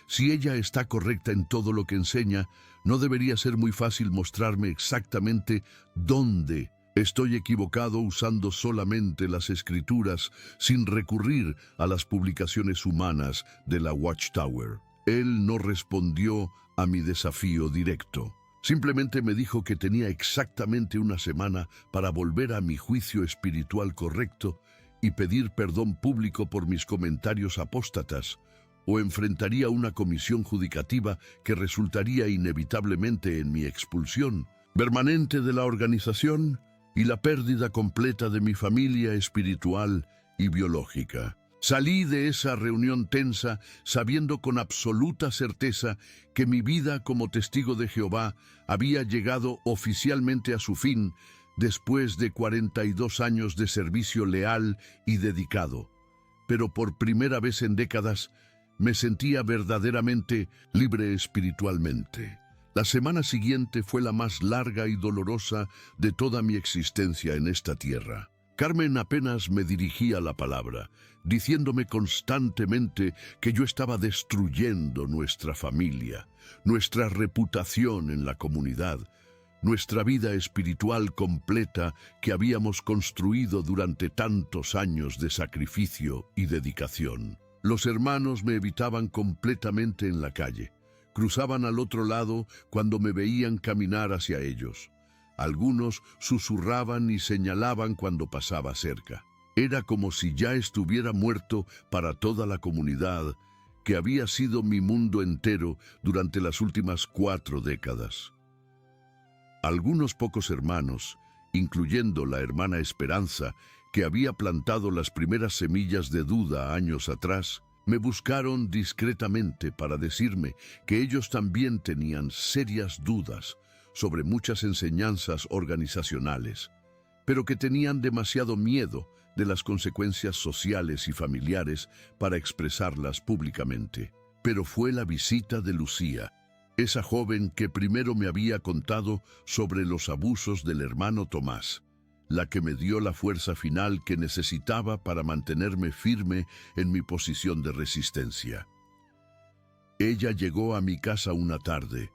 Si ella está correcta en todo lo que enseña, ¿no debería ser muy fácil mostrarme exactamente dónde estoy equivocado usando solamente las Escrituras sin recurrir a las publicaciones humanas de la Watchtower?» Él no respondió a mi desafío directo. Simplemente me dijo que tenía exactamente una semana para volver a mi juicio espiritual correcto y pedir perdón público por mis comentarios apóstatas, o enfrentaría una comisión judicativa que resultaría inevitablemente en mi expulsión permanente de la organización y la pérdida completa de mi familia espiritual y biológica. Salí de esa reunión tensa sabiendo con absoluta certeza que mi vida como testigo de Jehová había llegado oficialmente a su fin después de 42 años de servicio leal y dedicado. Pero por primera vez en décadas me sentía verdaderamente libre espiritualmente. La semana siguiente fue la más larga y dolorosa de toda mi existencia en esta tierra. Carmen apenas me dirigía la palabra, diciéndome constantemente que yo estaba destruyendo nuestra familia, nuestra reputación en la comunidad, nuestra vida espiritual completa que habíamos construido durante tantos años de sacrificio y dedicación. Los hermanos me evitaban completamente en la calle. Cruzaban al otro lado cuando me veían caminar hacia ellos. Algunos susurraban y señalaban cuando pasaba cerca. Era como si ya estuviera muerto para toda la comunidad, que había sido mi mundo entero durante las últimas 4 décadas. Algunos pocos hermanos, incluyendo la hermana Esperanza, que había plantado las primeras semillas de duda años atrás, me buscaron discretamente para decirme que ellos también tenían serias dudas sobre muchas enseñanzas organizacionales, pero que tenían demasiado miedo de las consecuencias sociales y familiares para expresarlas públicamente. Pero fue la visita de Lucía, esa joven que primero me había contado sobre los abusos del hermano Tomás, la que me dio la fuerza final que necesitaba para mantenerme firme en mi posición de resistencia. Ella llegó a mi casa una tarde,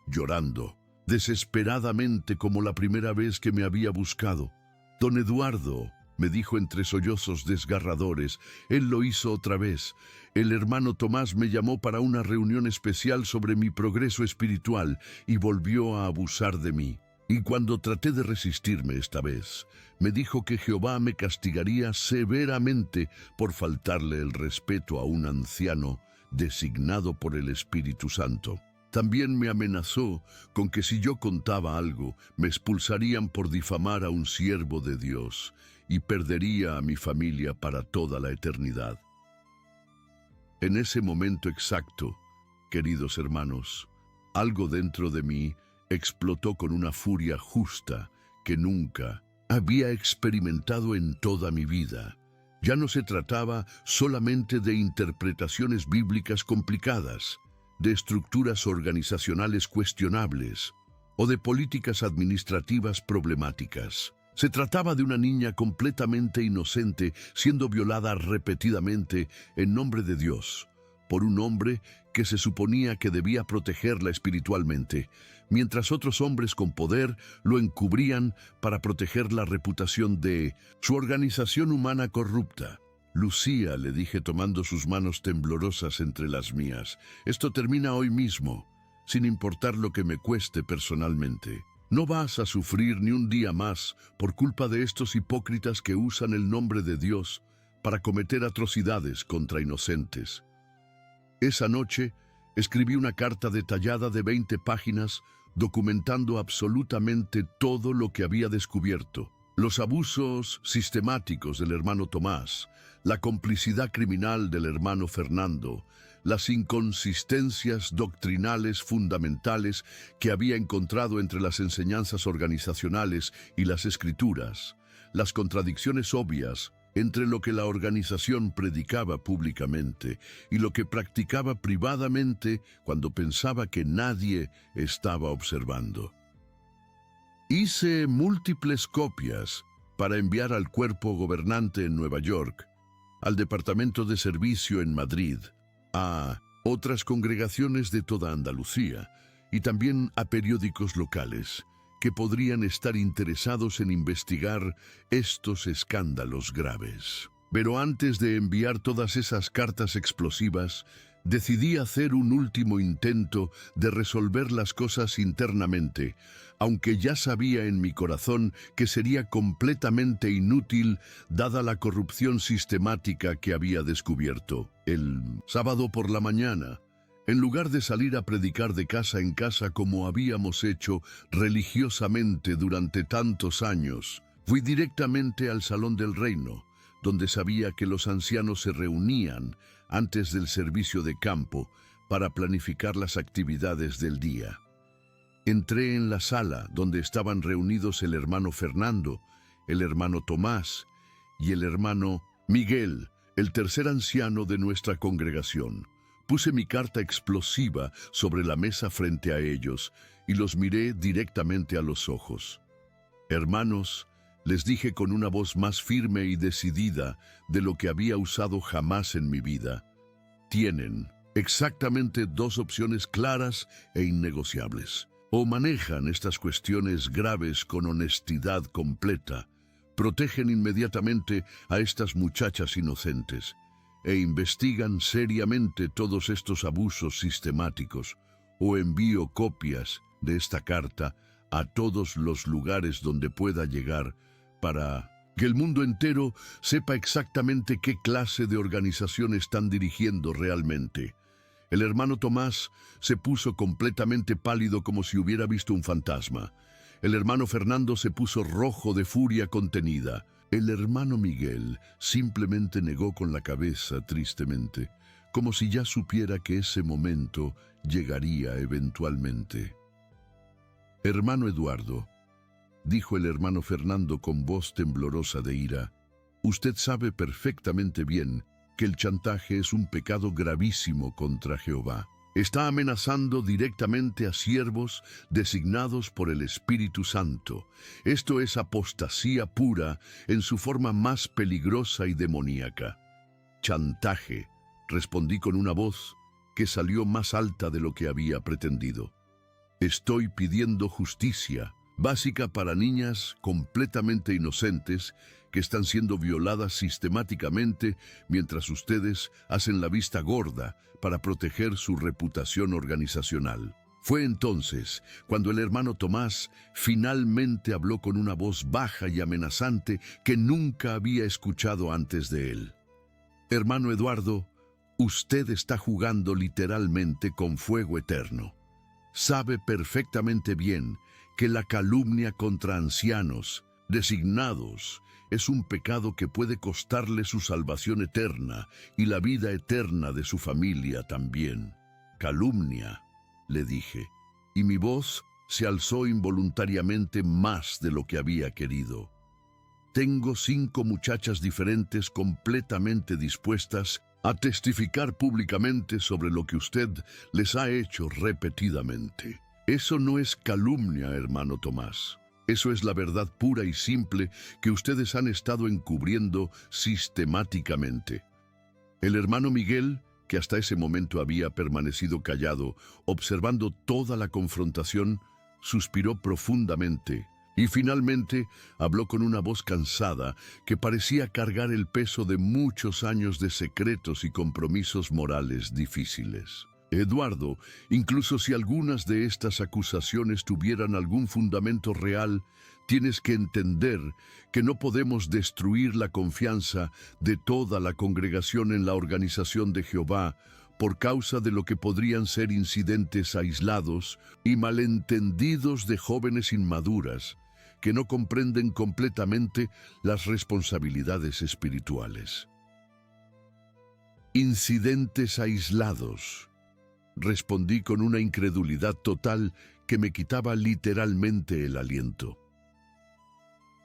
llorando, desesperadamente como la primera vez que me había buscado. «Don Eduardo», me dijo entre sollozos desgarradores, «él lo hizo otra vez. El hermano Tomás me llamó para una reunión especial sobre mi progreso espiritual y volvió a abusar de mí. Y cuando traté de resistirme esta vez, me dijo que Jehová me castigaría severamente por faltarle el respeto a un anciano designado por el Espíritu Santo. También me amenazó con que si yo contaba algo, me expulsarían por difamar a un siervo de Dios y perdería a mi familia para toda la eternidad». En ese momento exacto, queridos hermanos, algo dentro de mí explotó con una furia justa que nunca había experimentado en toda mi vida. Ya no se trataba solamente de interpretaciones bíblicas complicadas, de estructuras organizacionales cuestionables o de políticas administrativas problemáticas. Se trataba de una niña completamente inocente siendo violada repetidamente en nombre de Dios, por un hombre que se suponía que debía protegerla espiritualmente, mientras otros hombres con poder lo encubrían para proteger la reputación de su organización humana corrupta. «Lucía», le dije tomando sus manos temblorosas entre las mías, «esto termina hoy mismo, sin importar lo que me cueste personalmente. No vas a sufrir ni un día más por culpa de estos hipócritas que usan el nombre de Dios para cometer atrocidades contra inocentes». Esa noche escribí una carta detallada de 20 páginas documentando absolutamente todo lo que había descubierto. Los abusos sistemáticos del hermano Tomás, la complicidad criminal del hermano Fernando, las inconsistencias doctrinales fundamentales que había encontrado entre las enseñanzas organizacionales y las escrituras, las contradicciones obvias entre lo que la organización predicaba públicamente y lo que practicaba privadamente cuando pensaba que nadie estaba observando. Hice múltiples copias para enviar al cuerpo gobernante en Nueva York, al Departamento de Servicio en Madrid, a otras congregaciones de toda Andalucía y también a periódicos locales que podrían estar interesados en investigar estos escándalos graves. Pero antes de enviar todas esas cartas explosivas, decidí hacer un último intento de resolver las cosas internamente, aunque ya sabía en mi corazón que sería completamente inútil dada la corrupción sistemática que había descubierto. El sábado por la mañana, en lugar de salir a predicar de casa en casa como habíamos hecho religiosamente durante tantos años, fui directamente al Salón del Reino, donde sabía que los ancianos se reunían antes del servicio de campo para planificar las actividades del día. Entré en la sala donde estaban reunidos el hermano Fernando, el hermano Tomás y el hermano Miguel, el tercer anciano de nuestra congregación. Puse mi carta explosiva sobre la mesa frente a ellos y los miré directamente a los ojos. «Hermanos», les dije con una voz más firme y decidida de lo que había usado jamás en mi vida, «tienen exactamente 2 opciones claras e innegociables. O manejan estas cuestiones graves con honestidad completa, protegen inmediatamente a estas muchachas inocentes e investigan seriamente todos estos abusos sistemáticos, o envío copias de esta carta a todos los lugares donde pueda llegar para que el mundo entero sepa exactamente qué clase de organización están dirigiendo realmente. El hermano Tomás se puso completamente pálido como si hubiera visto un fantasma. El hermano Fernando se puso rojo de furia contenida. El hermano Miguel simplemente negó con la cabeza tristemente, como si ya supiera que ese momento llegaría eventualmente. «Hermano Eduardo», dijo el hermano Fernando con voz temblorosa de ira, «usted sabe perfectamente bien que el chantaje es un pecado gravísimo contra Jehová. Está amenazando directamente a siervos designados por el Espíritu Santo. Esto es apostasía pura en su forma más peligrosa y demoníaca». «Chantaje», respondí con una voz que salió más alta de lo que había pretendido. «Estoy pidiendo justicia básica para niñas completamente inocentes que están siendo violadas sistemáticamente mientras ustedes hacen la vista gorda para proteger su reputación organizacional». Fue entonces cuando el hermano Tomás finalmente habló con una voz baja y amenazante que nunca había escuchado antes de él. «Hermano Eduardo, usted está jugando literalmente con fuego eterno. Sabe perfectamente bien que la calumnia contra ancianos designados es un pecado que puede costarle su salvación eterna y la vida eterna de su familia también». «Calumnia», le dije, y mi voz se alzó involuntariamente más de lo que había querido. «Tengo 5 muchachas diferentes completamente dispuestas a testificar públicamente sobre lo que usted les ha hecho repetidamente. Eso no es calumnia, hermano Tomás. Eso es la verdad pura y simple que ustedes han estado encubriendo sistemáticamente». El hermano Miguel, que hasta ese momento había permanecido callado, observando toda la confrontación, suspiró profundamente y finalmente habló con una voz cansada que parecía cargar el peso de muchos años de secretos y compromisos morales difíciles. «Eduardo, incluso si algunas de estas acusaciones tuvieran algún fundamento real, tienes que entender que no podemos destruir la confianza de toda la congregación en la organización de Jehová por causa de lo que podrían ser incidentes aislados y malentendidos de jóvenes inmaduras que no comprenden completamente las responsabilidades espirituales». «Incidentes aislados», respondí con una incredulidad total que me quitaba literalmente el aliento.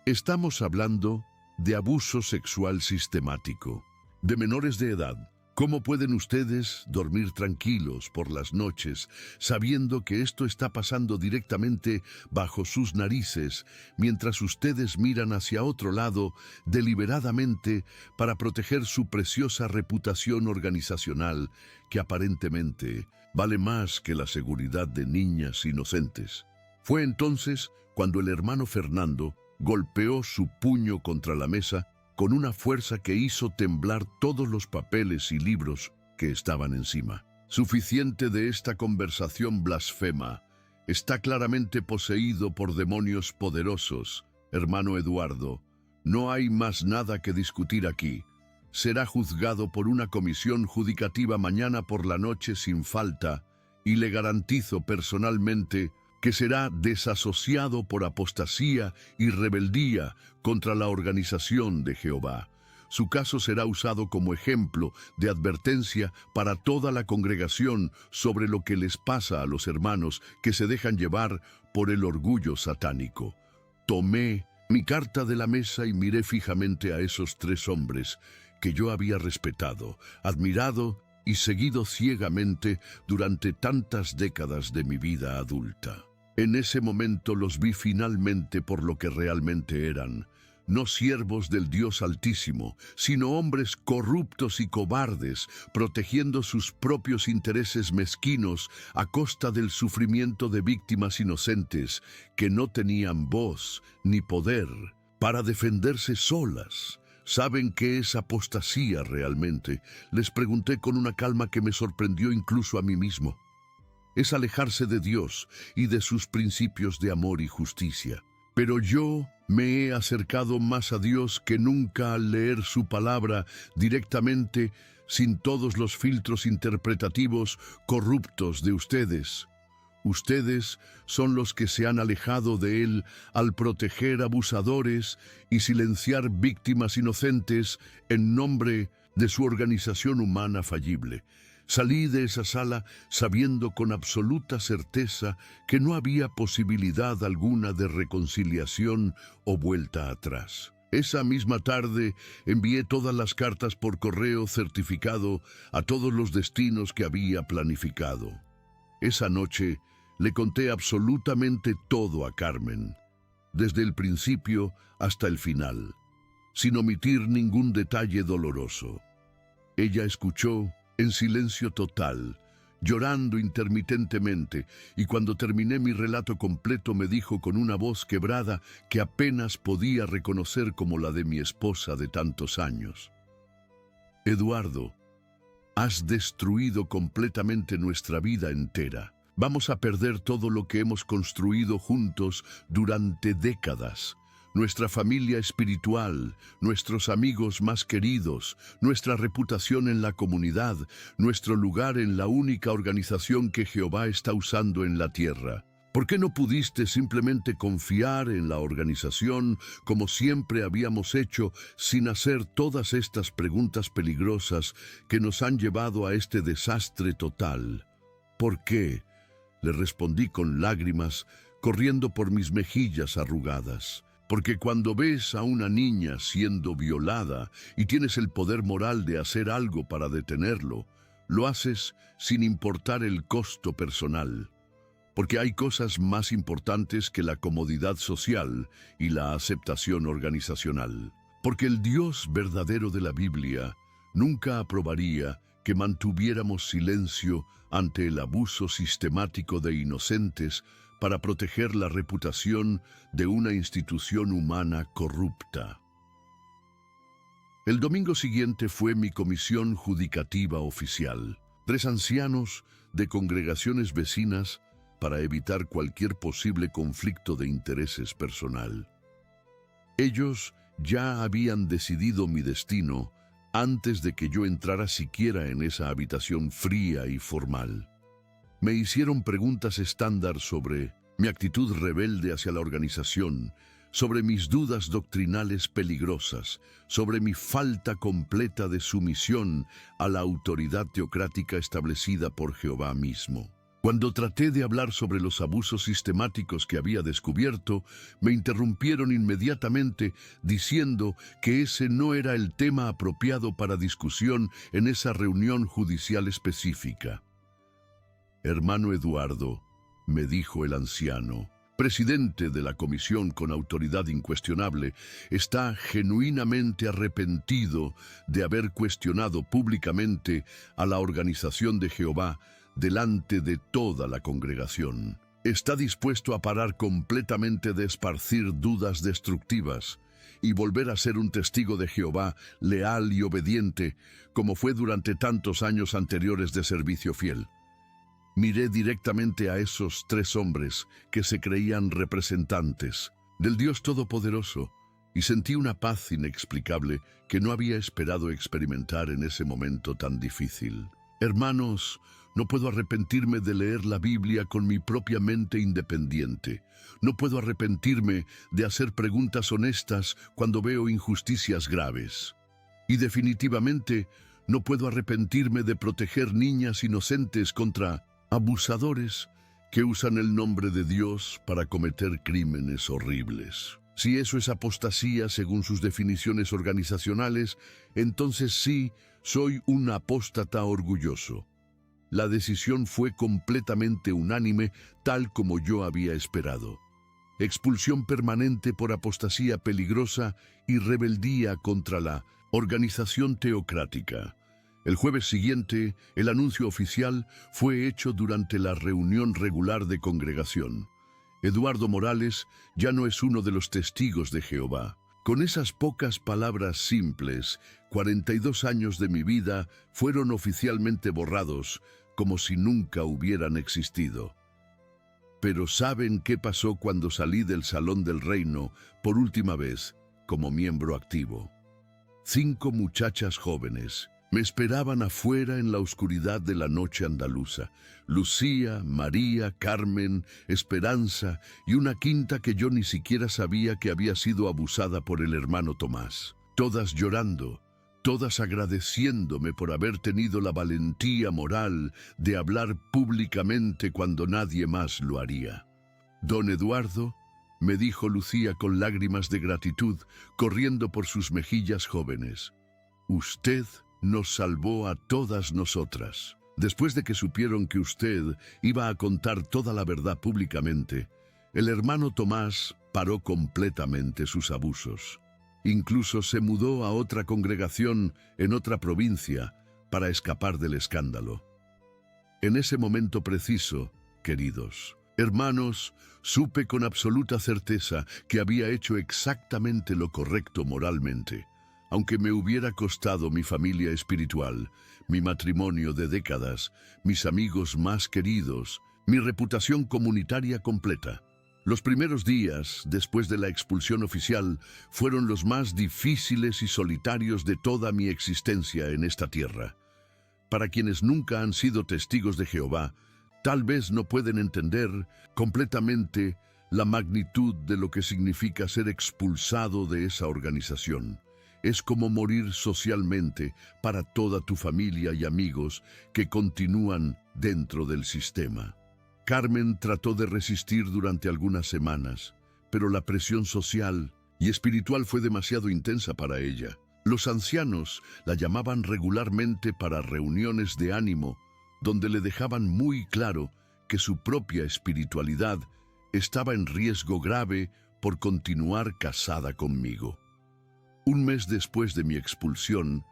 «Estamos hablando de abuso sexual sistemático, de menores de edad. ¿Cómo pueden ustedes dormir tranquilos por las noches sabiendo que esto está pasando directamente bajo sus narices mientras ustedes miran hacia otro lado deliberadamente para proteger su preciosa reputación organizacional que aparentemente vale más que la seguridad de niñas inocentes?» Fue entonces cuando el hermano Fernando golpeó su puño contra la mesa con una fuerza que hizo temblar todos los papeles y libros que estaban encima. «Suficiente de esta conversación blasfema. Está claramente poseído por demonios poderosos, hermano Eduardo. No hay más nada que discutir aquí. Será juzgado por una comisión judicativa mañana por la noche sin falta, y le garantizo personalmente que será desasociado por apostasía y rebeldía contra la organización de Jehová. Su caso será usado como ejemplo de advertencia para toda la congregación sobre lo que les pasa a los hermanos que se dejan llevar por el orgullo satánico». Tomé mi carta de la mesa y miré fijamente a esos 3 hombres que yo había respetado, admirado y seguido ciegamente durante tantas décadas de mi vida adulta. En ese momento los vi finalmente por lo que realmente eran, no siervos del Dios Altísimo, sino hombres corruptos y cobardes, protegiendo sus propios intereses mezquinos a costa del sufrimiento de víctimas inocentes que no tenían voz ni poder para defenderse solas. ¿Saben qué es apostasía realmente?, les pregunté con una calma que me sorprendió incluso a mí mismo. es alejarse de Dios y de sus principios de amor y justicia. Pero yo me he acercado más a Dios que nunca al leer su palabra directamente, sin todos los filtros interpretativos corruptos de ustedes. Ustedes son los que se han alejado de Él al proteger abusadores y silenciar víctimas inocentes en nombre de su organización humana fallible. Salí de esa sala sabiendo con absoluta certeza que no había posibilidad alguna de reconciliación o vuelta atrás. Esa misma tarde envié todas las cartas por correo certificado a todos los destinos que había planificado. Esa noche le conté absolutamente todo a Carmen, desde el principio hasta el final, sin omitir ningún detalle doloroso. Ella escuchó en silencio total, llorando intermitentemente, y cuando terminé mi relato completo me dijo con una voz quebrada que apenas podía reconocer como la de mi esposa de tantos años: Eduardo, has destruido completamente nuestra vida entera. Vamos a perder todo lo que hemos construido juntos durante décadas. Nuestra familia espiritual, nuestros amigos más queridos, nuestra reputación en la comunidad, nuestro lugar en la única organización que Jehová está usando en la tierra. ¿Por qué no pudiste simplemente confiar en la organización como siempre habíamos hecho, sin hacer todas estas preguntas peligrosas que nos han llevado a este desastre total? ¿Por qué?, le respondí con lágrimas corriendo por mis mejillas arrugadas. Porque cuando ves a una niña siendo violada y tienes el poder moral de hacer algo para detenerlo, lo haces sin importar el costo personal. Porque hay cosas más importantes que la comodidad social y la aceptación organizacional. Porque el Dios verdadero de la Biblia nunca aprobaría que mantuviéramos silencio ante el abuso sistemático de inocentes para proteger la reputación de una institución humana corrupta. El domingo siguiente fue mi comisión judicativa oficial. 3 ancianos de congregaciones vecinas para evitar cualquier posible conflicto de intereses personal. Ellos ya habían decidido mi destino antes de que yo entrara siquiera en esa habitación fría y formal. Me hicieron preguntas estándar sobre mi actitud rebelde hacia la organización, sobre mis dudas doctrinales peligrosas, sobre mi falta completa de sumisión a la autoridad teocrática establecida por Jehová mismo. Cuando traté de hablar sobre los abusos sistemáticos que había descubierto, me interrumpieron inmediatamente diciendo que ese no era el tema apropiado para discusión en esa reunión judicial específica. Hermano Eduardo, me dijo el anciano, presidente de la comisión con autoridad incuestionable, está genuinamente arrepentido de haber cuestionado públicamente a la organización de Jehová delante de toda la congregación. Está dispuesto a parar completamente de esparcir dudas destructivas y volver a ser un testigo de Jehová leal y obediente, como fue durante tantos años anteriores de servicio fiel. Miré directamente a esos 3 hombres que se creían representantes del Dios Todopoderoso y sentí una paz inexplicable que no había esperado experimentar en ese momento tan difícil. Hermanos, no puedo arrepentirme de leer la Biblia con mi propia mente independiente. No puedo arrepentirme de hacer preguntas honestas cuando veo injusticias graves. Y definitivamente no puedo arrepentirme de proteger niñas inocentes contra abusadores que usan el nombre de Dios para cometer crímenes horribles. Si eso es apostasía según sus definiciones organizacionales, entonces sí, soy un apóstata orgulloso. La decisión fue completamente unánime, tal como yo había esperado. Expulsión permanente por apostasía peligrosa y rebeldía contra la organización teocrática. El jueves siguiente, el anuncio oficial fue hecho durante la reunión regular de congregación. Eduardo Morales ya no es uno de los testigos de Jehová. Con esas pocas palabras simples, 42 años de mi vida fueron oficialmente borrados como si nunca hubieran existido. Pero ¿saben qué pasó cuando salí del Salón del Reino por última vez como miembro activo? 5 muchachas jóvenes me esperaban afuera en la oscuridad de la noche andaluza. Lucía, María, Carmen, Esperanza y una quinta que yo ni siquiera sabía que había sido abusada por el hermano Tomás. Todas llorando, todas agradeciéndome por haber tenido la valentía moral de hablar públicamente cuando nadie más lo haría. Don Eduardo, me dijo Lucía con lágrimas de gratitud corriendo por sus mejillas jóvenes, usted nos salvó a todas nosotras. Después de que supieron que usted iba a contar toda la verdad públicamente, el hermano Tomás paró completamente sus abusos. Incluso se mudó a otra congregación en otra provincia para escapar del escándalo. En ese momento preciso, queridos hermanos, supe con absoluta certeza que había hecho exactamente lo correcto moralmente. Aunque me hubiera costado mi familia espiritual, mi matrimonio de décadas, mis amigos más queridos, mi reputación comunitaria completa. Los primeros días, después de la expulsión oficial, fueron los más difíciles y solitarios de toda mi existencia en esta tierra. Para quienes nunca han sido testigos de Jehová, tal vez no pueden entender completamente la magnitud de lo que significa ser expulsado de esa organización. Es como morir socialmente para toda tu familia y amigos que continúan dentro del sistema. Carmen trató de resistir durante algunas semanas, pero la presión social y espiritual fue demasiado intensa para ella. Los ancianos la llamaban regularmente para reuniones de ánimo, donde le dejaban muy claro que su propia espiritualidad estaba en riesgo grave por continuar casada conmigo. Un mes después de mi expulsión,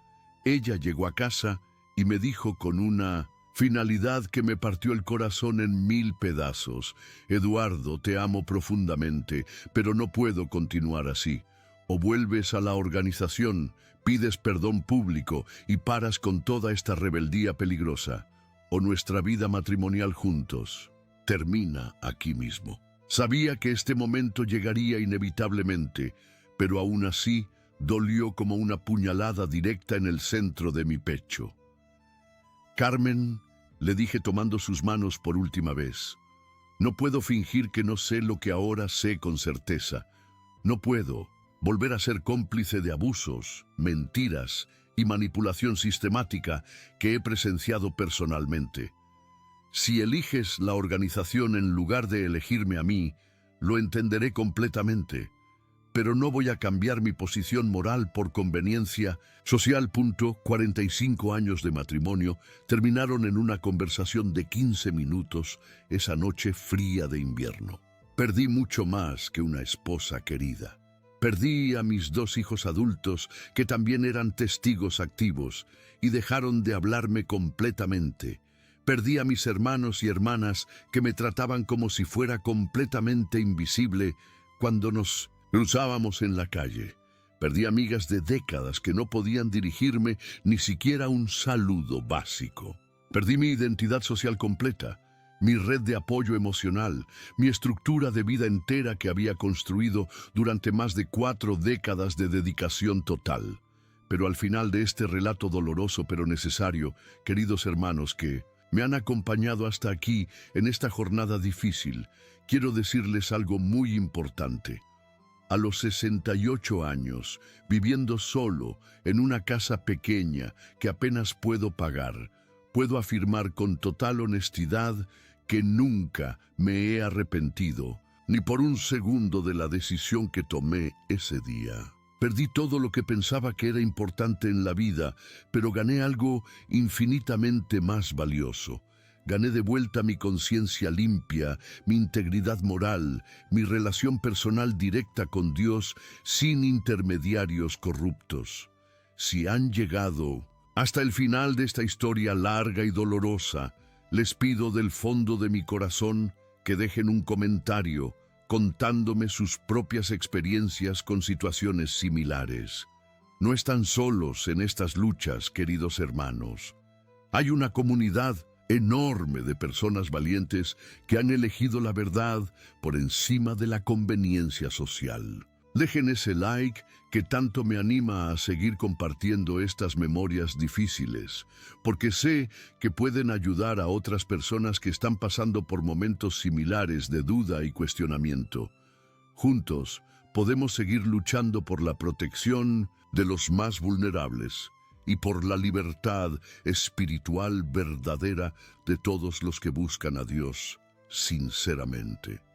ella llegó a casa y me dijo con una finalidad que me partió el corazón en 1000 pedazos. Eduardo, te amo profundamente, pero no puedo continuar así. O vuelves a la organización, pides perdón público y paras con toda esta rebeldía peligrosa, o nuestra vida matrimonial juntos termina aquí mismo. Sabía que este momento llegaría inevitablemente, pero aún así dolió como una puñalada directa en el centro de mi pecho. Carmen, le dije tomando sus manos por última vez, no puedo fingir que no sé lo que ahora sé con certeza. No puedo volver a ser cómplice de abusos, mentiras y manipulación sistemática que he presenciado personalmente. Si eliges la organización en lugar de elegirme a mí, lo entenderé completamente. Pero no voy a cambiar mi posición moral por conveniencia social. 45 años de matrimonio terminaron en una conversación de 15 minutos esa noche fría de invierno. Perdí mucho más que una esposa querida. Perdí a mis 2 hijos adultos que también eran testigos activos y dejaron de hablarme completamente. Perdí a mis hermanos y hermanas que me trataban como si fuera completamente invisible cuando nos cruzábamos en la calle. Perdí amigas de décadas que no podían dirigirme ni siquiera un saludo básico. Perdí mi identidad social completa, mi red de apoyo emocional, mi estructura de vida entera que había construido durante más de 4 décadas de dedicación total. Pero al final de este relato doloroso pero necesario, queridos hermanos que me han acompañado hasta aquí en esta jornada difícil, quiero decirles algo muy importante. A los 68 años, viviendo solo en una casa pequeña que apenas puedo pagar, puedo afirmar con total honestidad que nunca me he arrepentido, ni por un segundo de la decisión que tomé ese día. Perdí todo lo que pensaba que era importante en la vida, pero gané algo infinitamente más valioso. Gané de vuelta mi conciencia limpia, mi integridad moral, mi relación personal directa con Dios sin intermediarios corruptos. Si han llegado hasta el final de esta historia larga y dolorosa, les pido del fondo de mi corazón que dejen un comentario contándome sus propias experiencias con situaciones similares. No están solos en estas luchas, queridos hermanos. Hay una comunidad enorme de personas valientes que han elegido la verdad por encima de la conveniencia social. Dejen ese like que tanto me anima a seguir compartiendo estas memorias difíciles, porque sé que pueden ayudar a otras personas que están pasando por momentos similares de duda y cuestionamiento. Juntos podemos seguir luchando por la protección de los más vulnerables y por la libertad espiritual verdadera de todos los que buscan a Dios sinceramente.